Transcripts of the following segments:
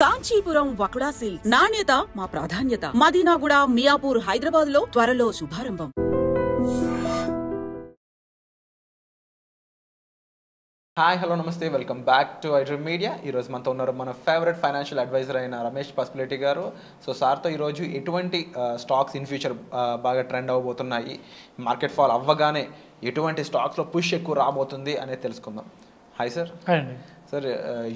Kanchipuram వకుడా silks నాణ్యత మా ప్రాధాన్యత. మదీనాగూడ, మియాపూర్, హైదరాబాద్ లో త్వరలో శుభారంభం. హాయ్ హలో నమస్తే, welcome back to iDream media. ఈరోజు మనతో ఉన్నారు మన ఫేవరెట్ ఫైనాన్షియల్ అడ్వైజర్ అయిన రమేష్ పసుపులేటి గారు. సో సార్తో ఈరోజు ఎటువంటి స్టాక్స్ ఇన్ ఫ్యూచర్ బాగా ట్రెండ్ అవ్వబోతున్నాయి, మార్కెట్ ఫాల్ అవ్వగానే ఎటువంటి స్టాక్స్లో పుష్ ఎక్కువ రాబోతుంది అనేది తెలుసుకుందాం. Hi sir. హాయ్ అండి. సార్,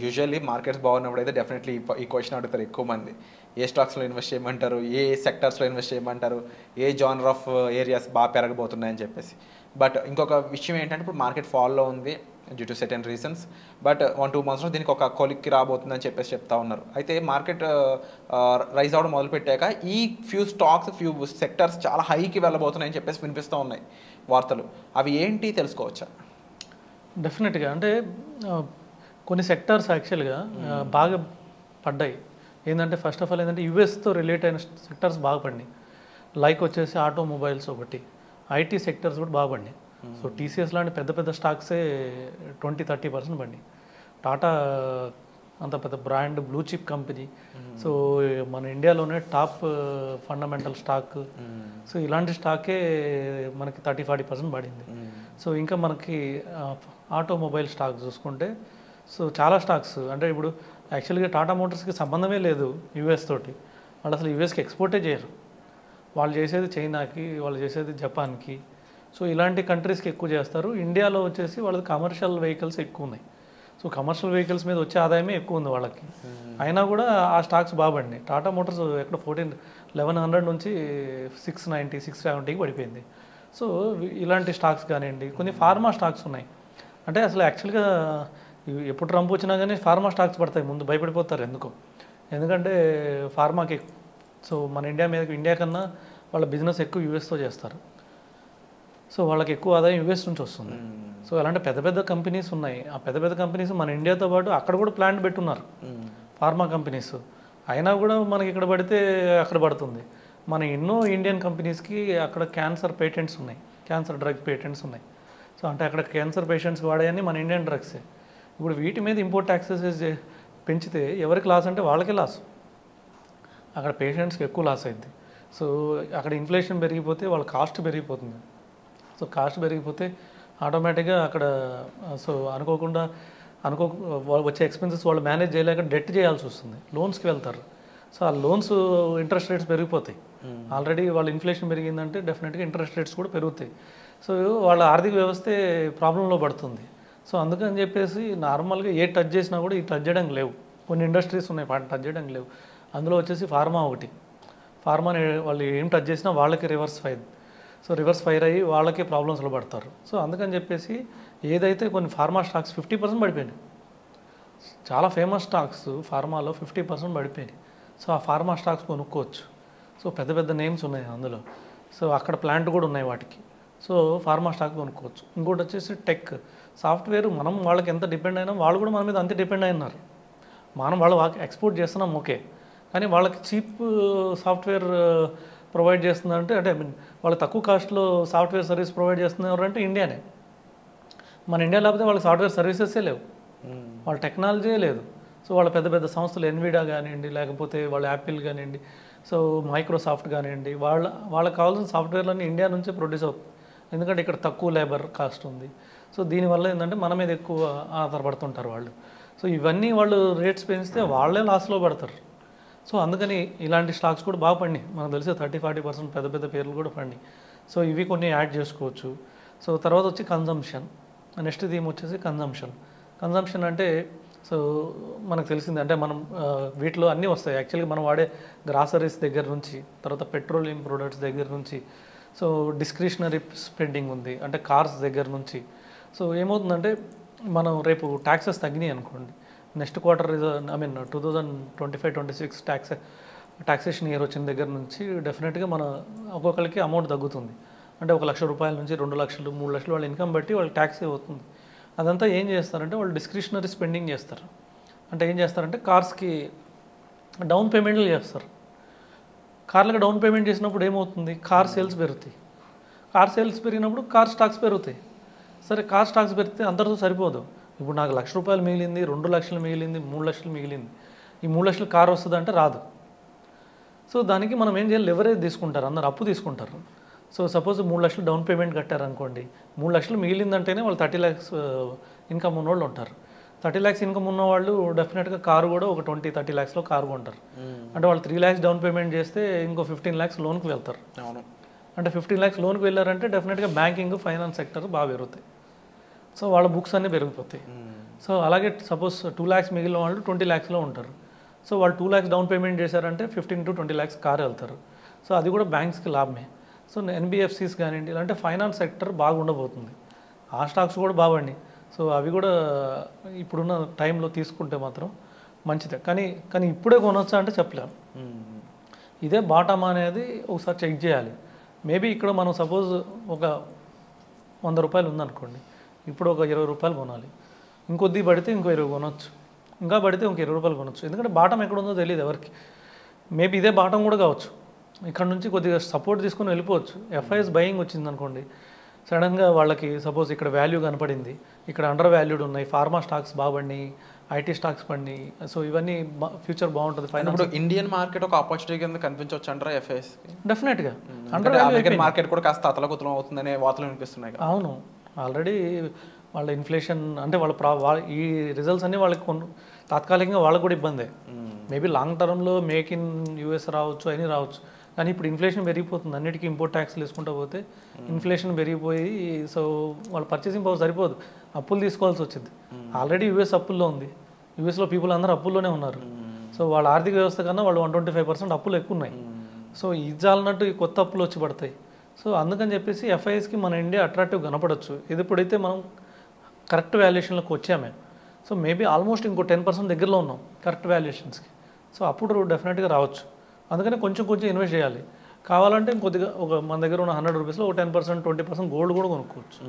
యూజువల్లీ మార్కెట్స్ బాగున్నప్పుడు అయితే డెఫినెట్లీ ఈ క్వశ్చన్ అడుగుతారు ఎక్కువ మంది. ఏ స్టాక్స్లో ఇన్వెస్ట్ చేయమంటారు, ఏ సెక్టర్స్లో ఇన్వెస్ట్ చేయమంటారు, ఏ జానర్ ఆఫ్ ఏరియాస్ బాగా పెరగబోతున్నాయని చెప్పేసి. బట్ ఇంకొక విషయం ఏంటంటే, ఇప్పుడు మార్కెట్ ఫాల్లో ఉంది due to certain reasons. But 1-2 మంత్స్లో దీనికి ఒక కొలిక్కి రాబోతుందని చెప్పేసి చెప్తా ఉన్నారు. అయితే మార్కెట్ రైజ్ అవ్వడం మొదలుపెట్టాక ఈ ఫ్యూ సెక్టర్స్ చాలా హైకి వెళ్ళబోతున్నాయని చెప్పేసి వినిపిస్తూ ఉన్నాయి వార్తలు. అవి ఏంటి తెలుసుకోవచ్చా? డెఫినెట్గా అంటే కొన్ని సెక్టార్స్ యాక్చువల్గా బాగా పడ్డాయి. ఏంటంటే ఫస్ట్ ఆఫ్ ఆల్ ఏంటంటే యుఎస్తో రిలేట్ అయిన సెక్టార్స్ బాగా పడినాయి. లైక్ వచ్చేసి ఆటోమొబైల్స్ ఒకటి, ఐటీ సెక్టర్స్ కూడా బాగా పడినాయి. సో టీసీఎస్ లాంటి పెద్ద పెద్ద స్టాక్సే 20-30% పడినాయి. టాటా అంత పెద్ద brand, blue chip company. So మన ఇండియాలోనే టాప్ ఫండమెంటల్ స్టాక్. సో ఇలాంటి స్టాకే మనకి 30-40% పడింది. సో ఇంకా మనకి ఆటోమొబైల్ స్టాక్ చూసుకుంటే సో చాలా స్టాక్స్ అంటే ఇప్పుడు యాక్చువల్గా టాటా మోటార్స్కి సంబంధమే లేదు యూఎస్ తోటి. వాళ్ళు అసలు యూఎస్కి ఎక్స్పోర్టే చేయరు. వాళ్ళు చేసేది చైనాకి, వాళ్ళు చేసేది జపాన్కి. సో ఇలాంటి కంట్రీస్కి ఎక్కువ చేస్తారు. ఇండియాలో వచ్చేసి వాళ్ళది కమర్షియల్ వెహికల్స్ ఎక్కువ ఉన్నాయి. సో కమర్షియల్ వెహికల్స్ మీద వచ్చే ఆదాయమే ఎక్కువ ఉంది వాళ్ళకి. అయినా కూడా ఆ స్టాక్స్ బాగుపడినాయి. టాటా మోటార్స్ ఎక్కడ 1100 నుంచి 690, 670కి పడిపోయింది. సో ఇలాంటి స్టాక్స్ కానివ్వండి, కొన్ని ఫార్మా స్టాక్స్ ఉన్నాయి. అంటే అసలు యాక్చువల్గా ఎప్పుడు ట్రంప్ వచ్చినా కానీ ఫార్మా స్టాక్స్ పడతాయి, ముందు భయపడిపోతారు ఎందుకో. ఎందుకంటే ఫార్మాకి సో మన ఇండియా కన్నా వాళ్ళ బిజినెస్ ఎక్కువ యూఎస్తో చేస్తారు. సో వాళ్ళకి ఎక్కువ ఆదాయం యూఎస్ నుంచి వస్తుంది. సో అలాంటి పెద్ద పెద్ద కంపెనీస్ ఉన్నాయి. ఆ పెద్ద పెద్ద కంపెనీస్ మన ఇండియాతో పాటు అక్కడ కూడా ప్లాంట్ పెట్టున్నారు ఫార్మా కంపెనీస్. అయినా కూడా మనకి ఇక్కడ పడితే అక్కడ పడుతుంది. మన ఎన్నో ఇండియన్ కంపెనీస్కి అక్కడ క్యాన్సర్ పేటెంట్స్ ఉన్నాయి, క్యాన్సర్ డ్రగ్ పేటెంట్స్ ఉన్నాయి. సో అంటే అక్కడ క్యాన్సర్ పేషెంట్స్కి వాడేయని మన ఇండియన్ డ్రగ్సే. ఇప్పుడు వీటి మీద ఇంపోర్ట్ ట్యాక్సెస్ పెంచితే ఎవరికి లాస్ అంటే వాళ్ళకే లాస్. అక్కడ పేషెంట్స్కి ఎక్కువ లాస్ అయింది. సో అక్కడ ఇన్ఫ్లేషన్ పెరిగిపోతే వాళ్ళ కాస్ట్ పెరిగిపోతుంది. సో కాస్ట్ పెరిగిపోతే ఆటోమేటిక్గా అక్కడ సో అనుకోకుండా వచ్చే ఎక్స్పెన్సెస్ వాళ్ళు మేనేజ్ చేయలేక డెట్ చేయాల్సి వస్తుంది, లోన్స్కి వెళ్తారు. సో ఆ లోన్స్ ఇంట్రెస్ట్ రేట్స్ పెరిగిపోతాయి. ఆల్రెడీ వాళ్ళ ఇన్ఫ్లేషన్ పెరిగిందంటే డెఫినెట్గా ఇంట్రెస్ట్ రేట్స్ కూడా పెరుగుతాయి. సో వాళ్ళ ఆర్థిక వ్యవస్థే ప్రాబ్లంలో పడుతుంది. సో అందుకని చెప్పేసి నార్మల్గా ఏ టచ్ చేసినా కూడా ఈ టచ్ చేయడానికి లేవు. కొన్ని ఇండస్ట్రీస్ ఉన్నాయి టచ్ చేయడానికి లేవు. అందులో వచ్చేసి ఫార్మా ఒకటి. ఫార్మాని వాళ్ళు ఏం టచ్ చేసినా వాళ్ళకి రివర్స్ ఫైర్ అయ్యి వాళ్ళకే ప్రాబ్లమ్స్లో పడతారు. సో అందుకని చెప్పేసి ఏదైతే కొన్ని ఫార్మా స్టాక్స్ 50% పడిపోయినాయి. చాలా ఫేమస్ స్టాక్స్ ఫార్మాలో 50% పడిపోయినాయి. సో ఆ ఫార్మా స్టాక్స్ కొనుక్కోవచ్చు. సో పెద్ద పెద్ద నేమ్స్ ఉన్నాయి అందులో. సో అక్కడ ప్లాంట్ కూడా ఉన్నాయి వాటికి. సో ఫార్మా స్టాక్ కొనుక్కోవచ్చు. ఇంకోటి వచ్చేసి టెక్, సాఫ్ట్వేర్. మనం వాళ్ళకి ఎంత డిపెండ్ అయినా వాళ్ళు కూడా మన మీద అంతే డిపెండ్ అయినారు. మనం వాళ్ళు ఎక్స్పోర్ట్ చేస్తున్నాం ఓకే, కానీ వాళ్ళకి చీప్ సాఫ్ట్వేర్ ప్రొవైడ్ చేస్తుందంటే అంటే వాళ్ళకి తక్కువ కాస్ట్లో సాఫ్ట్వేర్ సర్వీస్ ప్రొవైడ్ చేస్తున్నారు అంటే ఇండియానే. మన ఇండియా లేకపోతే వాళ్ళకి సాఫ్ట్వేర్ సర్వీసెసే లేవు, వాళ్ళ టెక్నాలజీ లేదు. సో వాళ్ళ పెద్ద పెద్ద సంస్థలు ఎన్విడియా కానివ్వండి, లేకపోతే వాళ్ళ యాపిల్ కానివ్వండి, సో మైక్రోసాఫ్ట్ కానివ్వండి, వాళ్ళకి కావాల్సిన సాఫ్ట్వేర్లన్నీ ఇండియా నుంచే ప్రొడ్యూస్ అవుతుంది. ఎందుకంటే ఇక్కడ తక్కువ లేబర్ కాస్ట్ ఉంది. సో దీనివల్ల ఏంటంటే మన మీద ఎక్కువ ఆధారపడుతుంటారు వాళ్ళు. సో ఇవన్నీ వాళ్ళు రేట్స్ పెంచితే వాళ్ళే లాస్లో పడతారు. సో అందుకని ఇలాంటి స్టాక్స్ కూడా బాగా పడినాయి. మనకు తెలిసే 30-40% పెద్ద పెద్ద పేర్లు కూడా పడినాయి. సో ఇవి కొన్ని యాడ్ చేసుకోవచ్చు. సో తర్వాత వచ్చి కన్జంప్షన్. నెక్స్ట్ థీమ్ వచ్చేసి కన్జంప్షన్ అంటే సో మనకు తెలిసింది అంటే మనం వీటిలో అన్నీ వస్తాయి. యాక్చువల్గా మనం వాడే గ్రాసరీస్ దగ్గర నుంచి, తర్వాత పెట్రోలియం ప్రొడక్ట్స్ దగ్గర నుంచి, సో డిస్క్రిషనరీ స్పెండింగ్ ఉంది అంటే కార్స్ దగ్గర నుంచి. సో ఏమవుతుందంటే మనం రేపు ట్యాక్సెస్ తగ్గినాయి అనుకోండి, నెక్స్ట్ క్వార్టర్ 2025-26 ట్యాక్సేషన్ ఇయర్ వచ్చిన దగ్గర నుంచి డెఫినెట్గా మన ఒక్కొక్కరికి అమౌంట్ తగ్గుతుంది. అంటే 1 లక్ష రూపాయల నుంచి 2 లక్షలు 3 లక్షలు వాళ్ళ ఇన్కమ్ బట్టి వాళ్ళకి ట్యాక్స్ అవుతుంది. అదంతా ఏం చేస్తారంటే వాళ్ళు డిస్క్రిషనరీ స్పెండింగ్ చేస్తారు. అంటే ఏం చేస్తారంటే కార్స్కి డౌన్ పేమెంట్లు చేస్తారు. కార్లకు డౌన్ పేమెంట్ చేసినప్పుడు ఏమవుతుంది, కార్ సేల్స్ పెరుగుతాయి. కార్ సేల్స్ పెరిగినప్పుడు కార్ స్టాక్స్ పెరుగుతాయి. సరే కార్ స్టాక్స్ పెరిగితే అందరితో సరిపోదు. ఇప్పుడు నాకు 1 లక్ష రూపాయలు మిగిలింది, 2 లక్షలు మిగిలింది, 3 లక్షలు మిగిలింది. ఈ 3 లక్షల కారు వస్తుంది అంటే రాదు. సో దానికి మనం ఏం చేయాలి, లెవరేజ్ తీసుకుంటారు, అందరు అప్పు తీసుకుంటారు. సో సపోజ్ 3 లక్షలు డౌన్ పేమెంట్ కట్టారనుకోండి, 3 లక్షలు మిగిలిందంటేనే వాళ్ళు 30 lakhs ఇన్కమ్ ఉన్నవాళ్ళు ఉంటారు. 30 lakhs ఇన్కమ్ ఉన్నవాళ్ళు డెఫినెట్గా కారు కూడా ఒక 20-30 lakhsలో కారు కొంటారు. అంటే వాళ్ళు 3 lakhs డౌన్ పేమెంట్ చేస్తే ఇంకో 15 lakhs లోన్కి వెళ్తారు. అవును. అంటే 15 lakhs లోన్కి వెళ్ళారంటే డెఫినెట్గా బ్యాంకింగ్, ఫైనాన్స్ సెక్టర్ బాగా పెరుగుతాయి. సో వాళ్ళ బుక్స్ అన్నీ పెరిగిపోతాయి. సో అలాగే సపోజ్ 2 lakhs మిగిలిన వాళ్ళు 20 lakhsలో ఉంటారు. సో వాళ్ళు 2 lakhs డౌన్ పేమెంట్ చేశారంటే 15 to 20 lakhs కారు వెళ్తారు. సో అది కూడా బ్యాంక్స్కి లాభమే. సో ఎన్బిఎఫ్సిస్ కానివ్వండి, ఇలాంటి ఫైనాన్స్ సెక్టర్ బాగా ఉండబోతుంది. ఆ స్టాక్స్ కూడా బాగుండి. సో అవి కూడా ఇప్పుడున్న టైంలో తీసుకుంటే మాత్రం మంచిదే. కానీ ఇప్పుడే కొనొచ్చా అంటే చెప్పలేము. ఇదే బాటమ్ అనేది ఒకసారి చెక్ చేయాలి. మేబీ ఇక్కడ మనం సపోజ్ ఒక 100 రూపాయలు ఉందనుకోండి, ఇప్పుడు ఒక 20 రూపాయలు కొనాలి. ఇంకొద్ది పడితే ఇంకో 20 కొనొచ్చు, ఇంకా పడితే ఇంకో 20 రూపాయలు కొనొచ్చు. ఎందుకంటే బాటమ్ ఎక్కడ ఉందో తెలియదు ఎవరికి. మేబీ ఇదే బాటమ్ కూడా కావచ్చు. ఇక్కడ నుంచి కొద్దిగా సపోర్ట్ తీసుకొని వెళ్ళిపోవచ్చు. ఎఫ్ఐఎస్ బయింగ్ వచ్చింది అనుకోండి, సడన్గా వాళ్ళకి సపోజ్ ఇక్కడ వాల్యూ కనపడింది, ఇక్కడ అండర్ వాల్యూడ్ ఉన్నాయి, ఫార్మా స్టాక్స్ బాగుపడినాయి, ఐటీ స్టాక్స్ పడినాయి. సో ఇవన్నీ ఫ్యూచర్ బాగుంటుంది. ఇప్పుడు ఇండియన్ మార్కెట్ ఒక ఆపర్చునిటీ కింద కనిపించవచ్చు అంటారా ఎఫ్ఐఎస్? డెఫినెట్గా అమెరికన్ మార్కెట్ కూడా కాస్త అతలకుతలం అవుతుందనే వార్తలు వినిపిస్తున్నాయి. అవును, ఆల్రెడీ వాళ్ళ ఇన్ఫ్లేషన్ అంటే ఈ రిజల్ట్స్ అన్నీ వాళ్ళకి తాత్కాలికంగా వాళ్ళకు కూడా ఇబ్బందే. మేబీ లాంగ్ టర్మ్లో మేక్ ఇన్ యూఎస్ రావచ్చు, అని రావచ్చు. కానీ ఇప్పుడు ఇన్ఫ్లేషన్ పెరిగిపోతుంది, అన్నిటికీ ఇంపోర్ట్ ట్యాక్స్లు వేసుకుంటూ పోతే ఇన్ఫ్లేషన్ పెరిగిపోయి సో వాళ్ళ పర్చేసింగ్ పవర్ సరిపోదు, అప్పులు తీసుకోవాల్సి వచ్చింది. ఆల్రెడీ యూఎస్ అప్పుల్లో ఉంది, యూఎస్లో పీపుల్ అందరూ అప్పుల్లోనే ఉన్నారు. సో వాళ్ళ ఆర్థిక వ్యవస్థ కన్నా వాళ్ళు 125% అప్పులు ఎక్కువ ఉన్నాయి. సో ఇది చాలన్నట్టు ఈ కొత్త అప్పులు వచ్చి పడతాయి. సో అందుకని చెప్పేసి ఎఫ్ఐఎస్కి మన ఇండియా అట్రాక్టివ్ కనపడవచ్చు. ఇది ఇప్పుడైతే మనం కరెక్ట్ వాల్యుయేషన్లోకి వచ్చామే. సో మేబీ ఆల్మోస్ట్ ఇంకో 10% దగ్గరలో ఉన్నాం కరెక్ట్ వాల్యుయేషన్స్కి. సో అప్పుడు డెఫినెట్గా రావచ్చు. అందుకని కొంచెం ఇన్వెస్ట్ చేయాలి. కావాలంటే ఇంకొద్దిగా మన దగ్గర ఉన్న 100 రూపీస్లో ఒక 10%, 20% గోల్డ్ కూడా కొనుక్కోవచ్చు.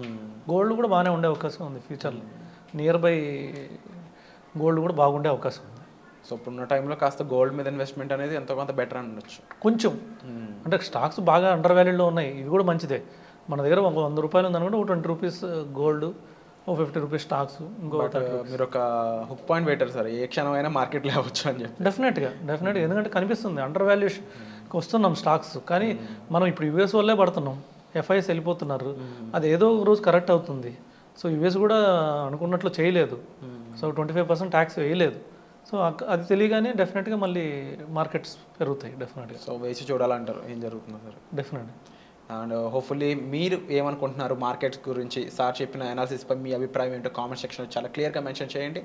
గోల్డ్ కూడా బాగానే ఉండే అవకాశం ఉంది ఫ్యూచర్లో. నియర్ బై గోల్డ్ కూడా బాగుండే అవకాశం ఉంది. సో ఇప్పుడున్న టైంలో కాస్త గోల్డ్ మీద ఇన్వెస్ట్మెంట్ అనేది ఎంతో కొంత బెటర్ అనొచ్చు. కొంచెం అంటే స్టాక్స్ బాగా అండర్ వాల్యూడ్లో ఉన్నాయి, ఇది కూడా మంచిదే. మన దగ్గర ఒక 100 రూపాయలు ఉందనుకుంటే ఒక 20 రూపీస్ గోల్డ్, ఒక 50 రూపీస్ స్టాక్స్, ఇంకో మీరు ఒక హుక్ పాయింట్ పెట్టారు సార్, ఏ క్షణమైనా మార్కెట్లో అవ్వచ్చు అని చెప్పి. డెఫినెట్గా ఎందుకంటే కనిపిస్తుంది అండర్ వాల్యుయేషన్కి వస్తున్నాం స్టాక్స్. కానీ మనం ఇప్పుడు యూఎస్ వల్లే పడుతున్నాం, ఎఫ్ఐఎస్ వెళ్ళిపోతున్నారు. అది ఏదో ఒక రోజు కరెక్ట్ అవుతుంది. సో యూఎస్ కూడా అనుకున్నట్లు చేయలేదు. సో 25% ట్యాక్స్ వేయలేదు. సో అది తెలియగానే డెఫినెట్గా మళ్ళీ మార్కెట్స్ పెరుగుతాయి డెఫినెట్గా. సో వేసి చూడాలంటారు ఏం జరుగుతుందో సార్. డెఫినెట్గా. అండ్ హోప్ఫుల్లీ మీరు ఏమనుకుంటున్నారు మార్కెట్స్ గురించి, సార్ చెప్పిన అనాలిసిస్పై మీ అభిప్రాయం ఏంటో కామెంట్ సెక్షన్లో చాలా క్లియర్గా మెన్షన్ చేయండి.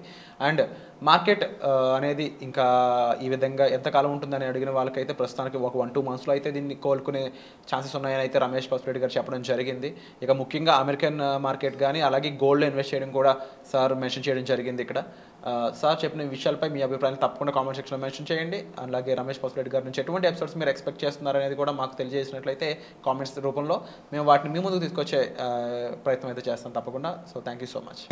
అండ్ మార్కెట్ అనేది ఇంకా ఈ విధంగా ఎంతకాలం ఉంటుందని అడిగిన వాళ్ళకైతే ప్రస్తుతానికి ఒక 1-2 monthsలో అయితే దీన్ని కోలుకునే ఛాన్సెస్ ఉన్నాయని అయితే రమేష్ పసుపులేటి గారు చెప్పడం జరిగింది. ఇక ముఖ్యంగా అమెరికన్ మార్కెట్ కానీ అలాగే గోల్డ్లో ఇన్వెస్ట్ చేయడం కూడా సార్ మెన్షన్ చేయడం జరిగింది. ఇక్కడ సార్ చెప్పిన విషయాలపై మీ అభిప్రాయాన్ని తప్పకుండా కామెంట్ సెక్షన్లో మెన్షన్ చేయండి. అలాగే రమేష్ పసుపులేటి గారి నుంచి ఎటువంటి ఎపిసోడ్స్ మీరు ఎక్స్పెక్ట్ చేస్తున్నారు అనేది కూడా మాకు తెలియజేసినట్లయితే కామెంట్స్ రూపంలో మేము వాటిని మీ ముందుకు తీసుకొచ్చే ప్రయత్నం అయితే చేస్తాం తప్పకుండా. So thank you so much.